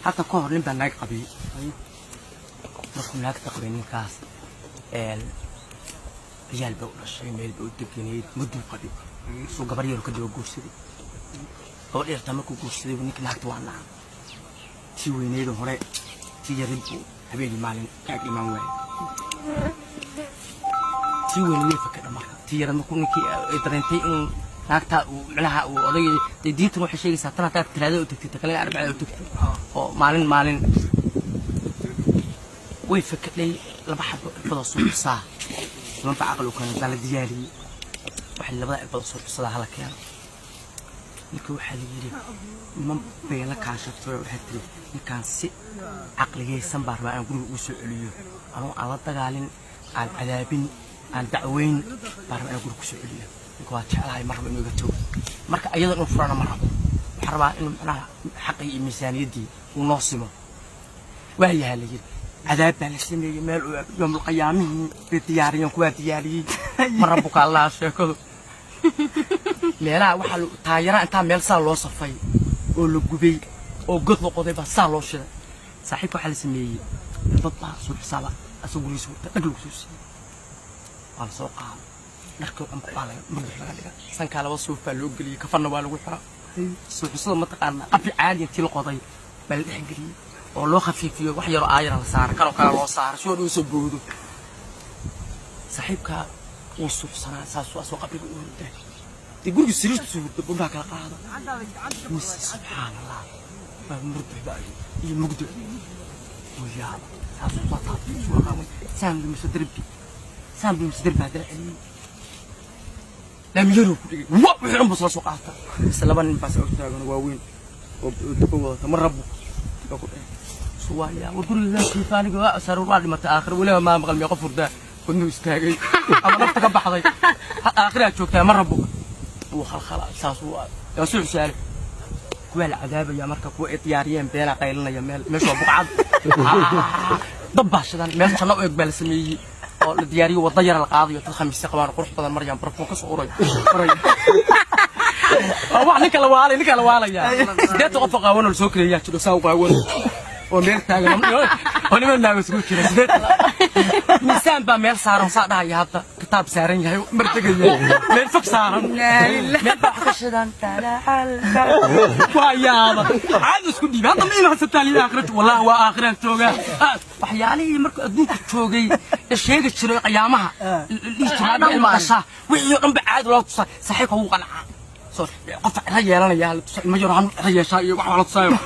حتى كهر نبى ناقة قبي نكون ناقة قبي نكاس رجال بقول الشيء ميل بقول تبكيني مدو قبي سو قبري يركض وجوسي أول إيه تمك وجوسي ونك ناقة وانا تيوي نيرو هراء تيجربو حبيبي مالين كأكل مانوي تيوي نيرو فكرة ما تيجرب نكون كي إدرنتي naagta macnaha uu odayay diinta waxay sheegaysaa tan taag talaado u tagtay kale arbacada u tagtay oo maalin way fakadlay laba xabo bada suuqsa laba aqal oo kana dal diyaari waxa labada bada suuqsada hala keen ninka waxa la yiri ma beela ka shaqto waxa tiri ninkan si aqligeysan baar aan guriga u soo celiyo anoo aan la dagaalin aan cadaabin aan dacweyn baar aan guriga ku soo celiyo waa jeclahay marba inuu gato marka ayada inuu furana marba waxa rabaa inuu macnaha xaqi iyo miisaaniyadii uu noo simo waa yahay la yiri cadaab baa la sameeyay meel yom qiyaamihi diyaariyan kuwa diyaariyay marba ka Allah sheekadu meelaha waxa taayara inta meel saa loo safay oo la gubay oo god la qoday ba saa loo shiday saaxiibku waxa la sameeyay dad baa soo xisaaba asoo guriisa dhag lagu soo siiyay wala soo qaad marka aan baqalay madax laga dhiga sanka laba suuf baa loo galiyay kafanna waa lagu xiraa suuxsada ma taqaana qabi caadi intii la qoday bal dhex galiyay oo loo khafiifiyo wax yar oo aayar la saar kala loo saar soo dhuu soo boodo saaxiibka uu suuxsanaa soo qabriga u hurday guriga siriirta soo hurday buu kala qaado subhanallah baa murdo baa iyo mugdo ويا سامي مصدر بعد العلم لم يروا وحرم بصلا سقاطة سلبان بس أكتاعنا واوين وتبوا تمربوا سوايا وكل ذا في ثاني جوا صاروا بعد ما تآخر ولا ما بقى يقفر ده كنا يستاجي أما نفتك بحضي آخرها شوكتها مربوا وخلاص ساسوا يسوع سالك كوال عذاب يا مركب وإطياريين بينا قيلنا يا مال مش وبقعد ضباش ده مال خلنا يقبل سمي الدياري والضير القاضي وتخمس قبان قرح بدل مريم برفوكس أوري أو عليك الوالي يا ده تقف قاون السكري يا تلو ساو قاون وميل تاجم ونمر ناقص كذا ميسان بميل صارم صعدها يا هذا كتاب سارين يا مرتقي ميل فك صارم ميل بحكش دان تعال ويا عاد اسكت دي هذا مين حسبتني آخرت والله هو آخرت توجا وحيالي مرك أدوك توجي الشيء الشري قيامها اللي ترى المعشة ويقوم بعاد ولا صحيح هو قنعة صار قف رجال أنا يا ما يرام رجال شاي وعلى الصايم